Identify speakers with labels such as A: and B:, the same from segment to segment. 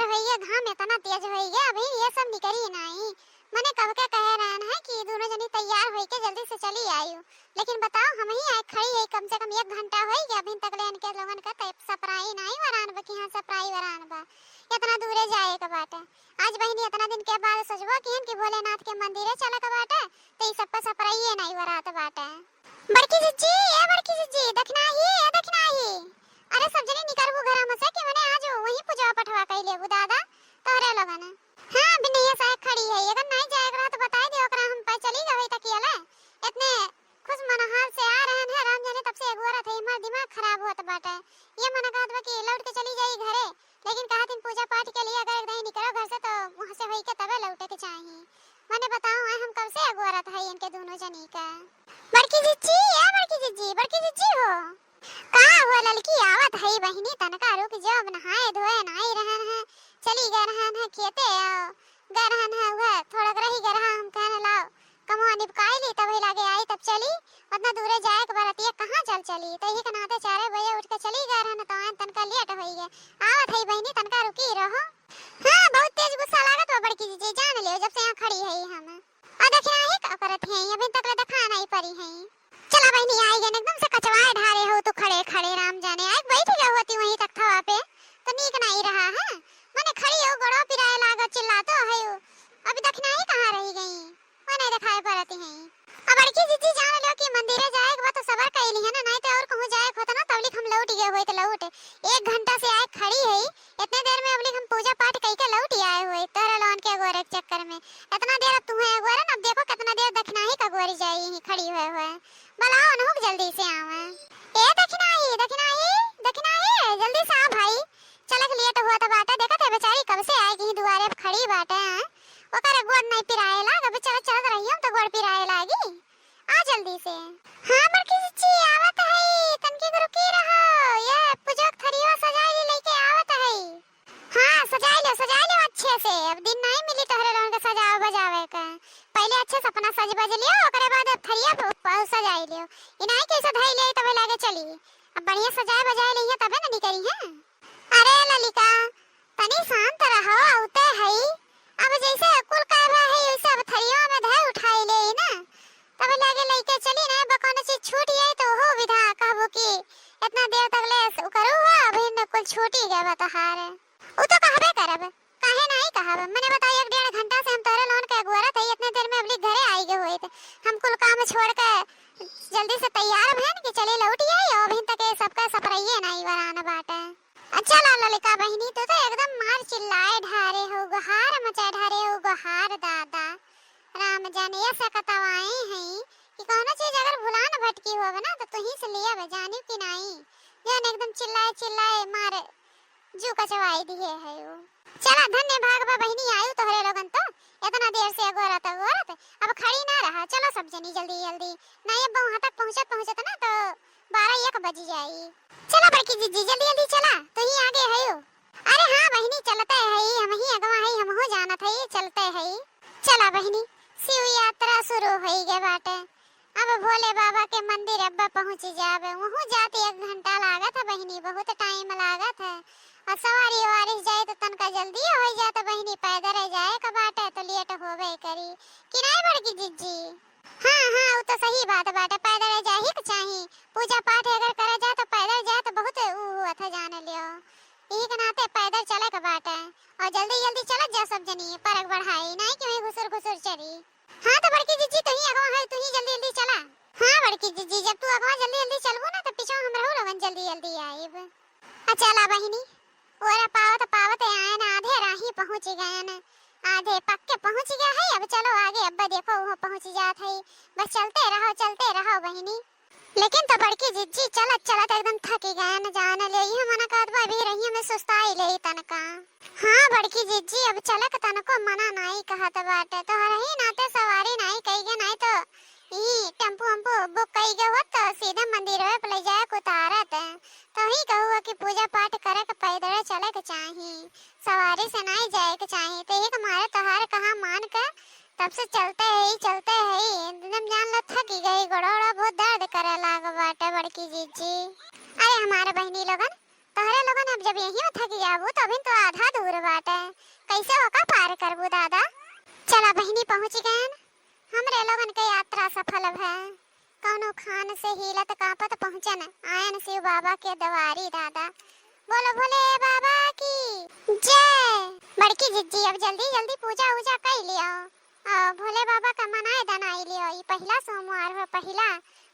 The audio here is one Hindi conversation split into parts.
A: तैयार होइए, घाम इतना तेज होइए अभी ये सब निकली नहीं। मैंने कब के कह रहन है कि दोनों जनी तैयार होइके जल्दी से चली आयु, लेकिन बताओ हम ही आए खड़ी है कम से कम 1 घंटा होई गया अभी तक ले इनके लोगन का सप्राई नहीं वरान बा कि हां सप्राई वरान बा। इतना दूरे जाए के बाटे। आज बहनी इतना दिन के बाद सोचबो कि भोलेनाथ के मंदिरे चले के बाटे तो ई सब पर सप्राई नहीं वरात बाटे। बड़की जीजी ए बड़की जीजी देखना ही अरे सब जने निकलबो घर में से कि मैंने आज वही पूजा पठवा कई लेबू दादा तोहरे लोगन। हां बिनैया साहब खड़ी है, अगर नहीं जाएगा तो बता दे ओकरा हम पे चली गई तकियाले। इतने खुश मनोहार से आ रहन है राम जाने तब से एगोरा थे हमार दिमाग खराब होत बाटे। ये मन कहत बा कि लौट के चली जाई घरे, लेकिन कहा दिन पूजा पाठ के लिए अगर नहीं निकलो घर से तो वहां से होई के तबे लौटे के चाहिए। मैंने बताओ हम कब से एगोरा था इनके दोनों जनी का। बड़की जीजी हो का हुआ लड़की आवत है बहिनी तनका रुक जो अब नहाए धोए नहीं रहन है चली गए रहन है खेते आओ गए रहन है वह थोड़ा रही गए रहा हम कहने लाओ कमवा निपकाई ली तब लागे आई तब चली उतना दूरे जाए के बरतिया कहां चली तो ही के नाते 4 बजे उठ के चली गए रहन तो आन तनका लेट होई गए आवत है बहिनी तनका रुकी रहो। हां बहुत तेज गुस्सा लागत हो बड़की जीजी जान लियो जब से यहां खड़ी है हम आ देखिए ही का करत है अभी तक ले देखा नहीं परी है। चला बहनी आई गए एकदम से कचवाए ढारे हो तो खड़े खड़े राम जाने आए बैठ गए होती वहीं तक थवा पे तो नीक नहीं रहा है। मैंने खड़ी हो गड़ो पिराए लागो चिल्लातो है अभी देखना ही कहां रही गई मैंने दिखाई पड़ती है। अब बड़की जीजी जान लो कि मंदिरे जाए के बाद तो सबर कैली है ना नहीं तो और कहूं जाए होता ना तबलिक हम लौट गए होए तो लौट 1 घंटा से आए खड़ी है इतने देर में अबलिक हम पूजा पाठ कई के लौट आए हुए तोरे लोन के गोरे के चक्कर में इतना देर अब तुम्हें गोरे ना देखो कितना देर देखना ही का गोरी जाई ही खड़ी हुए बुलाओ न जल्दी से आवे ए देखना ही जल्दी से आ भाई चल के लिए तो हुआ तो बात देखत है बेचारी कब से आई कि दुआरे पे खड़ी बाटे हैं ओकरे गोड़ नहीं पिराए लाग अबे चल रही हम तो गोड़ पिराए लागी आ जल्दी से। हां बड़की जीजी आवत है तनके रुकी रहो ये पूजा थरिया सजाई लेके आवत है। हां सजाई लो अच्छे से अब दिन नहीं मिली तोहरे लोगन के सजावे बजावे का पहले अच्छे से अपना सज बज लियो ओकरे बाद थरिया पे सजाई लियो इनाई कैसे धई ले तबे लागे चली अब बढ़िया सजाए बजाए लिया तबे ना निकली है। अरे ललिका तनी शांत रहो औते है अब जैसे कुल कर रहा है वैसे अब थरिया में धय उठाई ले ना तबे लागे लेके चली ना बकोने चीज छूट जाए तो हो विधा कहबो कि इतना देर तक ले करू हुआ अभी न कुल छूटी गए बतहार उ तो कहबे करब काहे नहीं कहब मैंने बताया 1.5 घंटा से हम तोरे लोन के अगुआरा थे इतने देर में अबली घरे आई गए हुए थे हम कुल काम छोड़ के जल्दी से तैयार भन कि चले लौट आई और अभी तक सबका सपराइए नहीं वरान बाटे। अच्छा ललिका बहनी तो एकदम मार चिल्लाए ढारे हो गुहार मचा ढारे हो गुहार दादा राम जाने ऐसा कतवाए हैं कि कोनो चीज अगर भुला न भटकी होवे ना तो तुही से लिया बे जानी कि नहीं जान एकदम चिल्लाए मार जू कचवाई दिए है वो। चला धन्य भाग बा बहनी आयु तोहरे लोगन तो इतना देर से गोरत अब खड़ी ना रहा चलो सब जनी जल्दी नहीं अब वहां तक पहुंचत ना तो 12-1 बज जाई। चला बड़की जीजी जल्दी चला तो ही आगे है यो। अरे हां बहनी चलते है हम ही अगवा है हम हो जाना था चलते है। चला बहनी शिव यात्रा शुरू होई गे बाटे अब भोले बाबा के मंदिर अब पहुंच जावे वहां जाते 1 घंटा लागत है बहनी बहुत टाइम लागत है और सवारी वारिस जाए तो तनका जल्दी हो जाए तो बहनी पैदल जाए का बाटे तो लेट होवे करी कि नहीं बड़की जीजी। हां वो तो सही बात बाटे पैदल जाए ही चाहिए पूजा पाठ अगर करे जाए तो पैदल जाए तो बहुत हुआ था जाने लियो यही के नाते पैदल चले का बाटे और जल्दी चल जा सब जनी परक बढ़ाई नहीं कि वही घुसर चली। हां तो बड़की जीजी तो ही अगवा है तू ही जल्दी चला। हां बड़की जीजी जब तू अगवा जल्दी चलबो ना तो पीछे हम रहू लोगन जल्दी आइब। अच्छा ला बहिनी ओरा पावत आए ना आधे राही पहुंच गए ना आधे पक्के पहुंच गया है अब चलो आगे अब्बा देखो वो पहुंच जात है बस चलते रहो बहिनी। लेकिन तो बड़की जीजी चलत एकदम थक गए न जाने ले ही मना कहत बा भी रही में सुस्ताई ले तनका। हां बड़की जीजी अब चलक तनको मना नहीं कहत बाटे तो रही नाते सवारी नहीं कईगे नहीं तो ई टेम्पो बुक कई गए हो तो सीधा मंदिर पे ले जाए को उतारत तो ही कहूआ कि पूजा पाठ करे के पैदल चले के चाहिए सवारी से नहीं जाए के चाहिए तो एक हमारे तोहार कहां मान के तब से चलते है एकदम जान लो थक गई गोड़ा बहुत दर्द करे लाग बाटे बड़की जीजी। अरे हमारे बहनी लोगन तोहरे लोगन अब जब यहीं थक जाबू तो अभी तो आधा दूर बाटे, कैसे ओका पार करबू दादा। चला बहिनी पहुंच गए, हमरे लोगन के यात्रा सफल है। कौनो खान से हिलत कांपत पहुंचन आयन शिव बाबा के दवारी दादा। बोलो भोले बाबा की जय। बड़की जिज्जी अब जल्दी जल्दी पूजा उजा कर लियो, भोले बाबा का मनाए दनाई लियो। ये पहला सोमवार है, पहला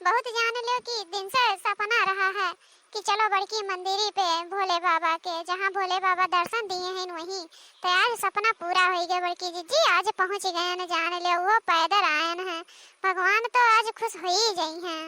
A: बहुत जान लियो कि दिन से सपना रहा है कि चलो बड़की मंदिरी पे भोले बाबा के, जहाँ भोले बाबा दर्शन दिए हैं वहीं, तो आज सपना पूरा हो गया बड़की जीजी। आज पहुंच गए न, जान लियो वो पैदल आयन है, भगवान तो आज खुश हो ही गई हैं।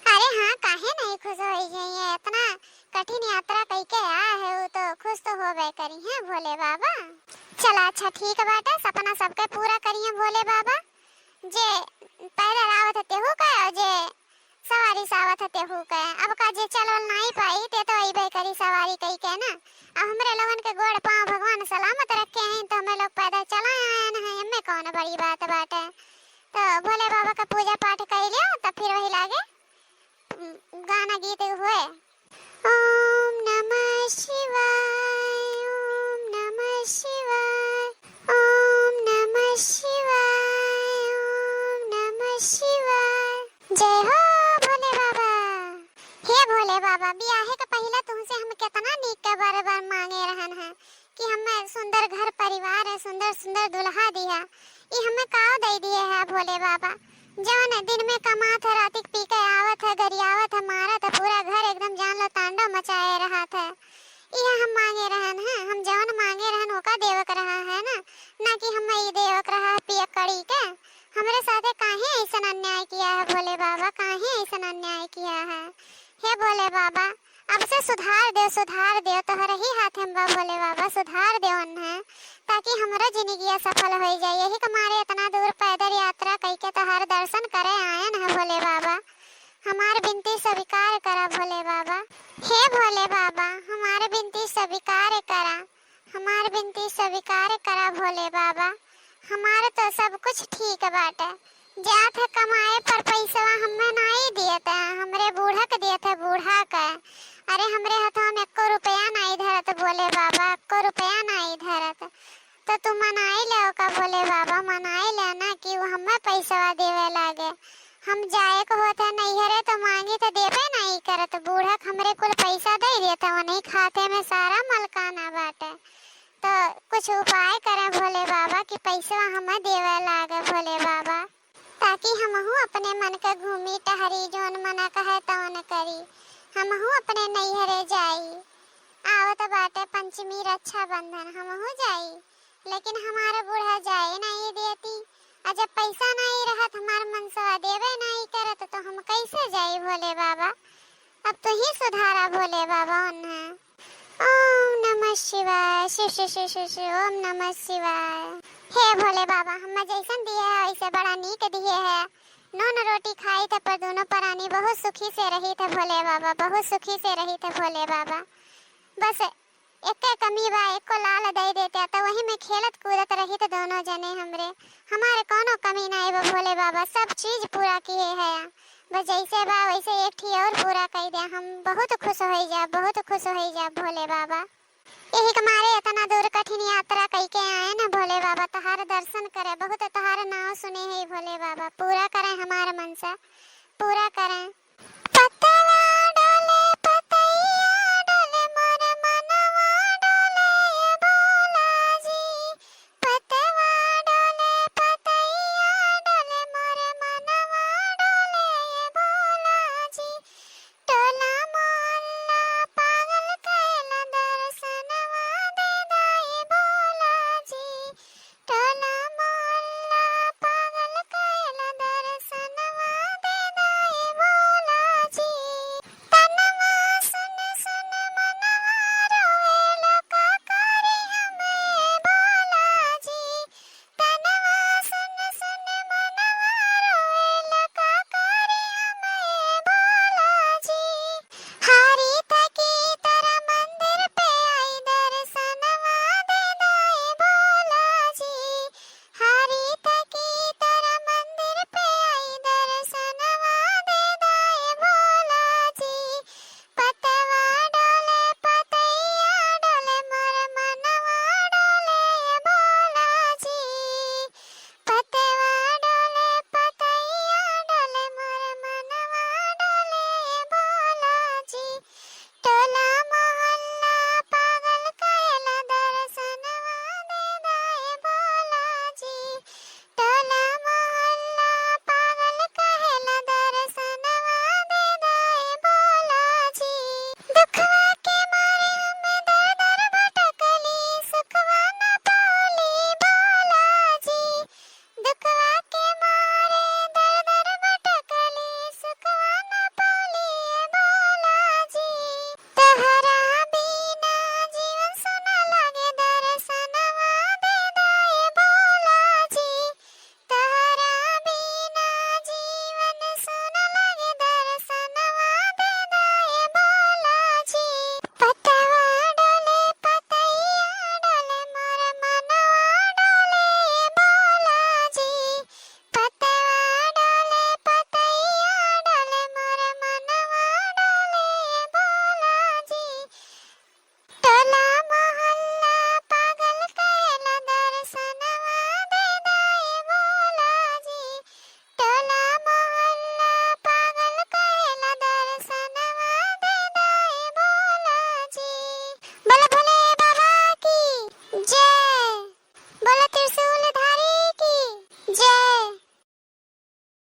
A: अरे हाँ, काहे नहीं खुश हो ही गई है, इतना कठिन यात्रा करके आया है वो तो खुश तो होबे करी है भोले बाबा। चला अच्छा ठीक बाटे, सपना सबके पूरा करिए भोले बाबा। जे पैदल आवत तेहू का, जे सवारी सावत तेहू का, अब का जे चलल नहीं पाई ते तो अइबे करी सवारी कई के ना। अब हमरे लोगन के गोड़ पांव भगवान सलामत रखे हैं तो हमें लोग पैदल चला आए हैं, हमें कौन बड़ी बात बाटे। तो भोले बाबा का पूजा पाठ कर लियो तो फिर वही लागे गाना गीत हुए। ओम नमः शिवाय, ओम नमः शिवाय, ओम नमः शिवाय, ओम नमः शिवाय। जय हो भोले बाबा। हे भोले बाबा, बियाहे के पहले तुमसे हम कितना नीक के बार बार मांगे रहन है कि हमें सुंदर घर परिवार है, सुंदर सुंदर दुल्हा दिया, ये हमें काव दे दिए है भोले बाबा। जौन दिन में कमात है रात पी के आवत है, गरियावत है, मारत है, पूरा घर एकदम जान लो तांडव मचाए रहा था। ये हम मांगे रहन है, हम जौन मांगे रहन ओका देवक रहा है ना कि हम ये देवक रहा पिया कड़ी के। हमरे साथे काहे ऐसा अन्याय किया है भोले बाबा, काहे ऐसा अन्याय किया है। हे भोले बाबा, अब से सुधार दे तोहरे ही हाथ में बा भोले बाबा, सुधार दे उन्हें ताकि हमारा जिंदगी सफल हो जाए। यही हमारे इतना दूर पैदल यात्रा करके तोहर दर्शन करे आयन है भोले बाबा, हमार विनती स्वीकार करा भोले बाबा। हे भोले बाबा, हमारे विनती स्वीकार करा, हमार विनती स्वीकार करा भोले बाबा। हमारे तो सब कुछ ठीक बाटे, जात है कमाए पर पैसा हमें नहीं दिए थे, हमरे बूढ़ा के दिए थे बूढ़ा का। अरे हमरे हाथों में 1 रुपया नहीं धरत भोले बाबा, 1 रुपया नहीं धरत। तो तू मनाई ले का भोले बाबा, मनाई लेना कि वो हमें पैसा देवे लागे। हम जाए को होता नैहरे तो मांगी तो देवे नहीं करत, बूढ़ा हमरे कुल पैसा दे देता, वही खाते में सारा मलकाना बाटे। तो कुछ उपाय करें भोले बाबा कि पैसा हमें देवे लागे भोले बाबा, ताकि हमहू अपने मन के घूमी टहरी, जोन मना कहे तवन करी, हमहू अपने नैहरे जाई। आवत बाटे पंचमी रक्षाबंधन, हमहू जाई, लेकिन हमारे बूढ़ा जाए नहीं देती। जब पैसा नहीं रहत, हमार मनसवा देवे नहीं करत, तो हम कैसे जाई भोले बाबा। अब तो ही सुधारा भोले बाबा उन्हें। ओम नमः शिवाय, शिव शिव शिव शिव शिव, ओम नमः शिवाय। हे भोले बाबा, हमें जैसन दिए है ऐसे बड़ा नीक दिए है। नून रोटी खाई थे पर दोनों प्राणी बहुत सुखी से रही थे भोले बाबा, बहुत सुखी से रही थे भोले बाबा। बस एक कमी बा, एक को लाल दे देते तो वही में खेलत कूदत रही थे दोनों जने हमरे। हमारे कोनो कमी नहीं बा भोले बाबा, सब चीज पूरा किए है। बस जैसे बा वैसे एक ठी और पूरा कर दे, हम बहुत खुश हो जा, बहुत खुश हो जा भोले बाबा। यही हमारे इतना दूर कठिन यात्रा करके आए ना भोले बाबा, तहार दर्शन करे, बहुत तहार नाम सुने है भोले बाबा। पूरा करें हमारे मनसा, पूरा करें। पता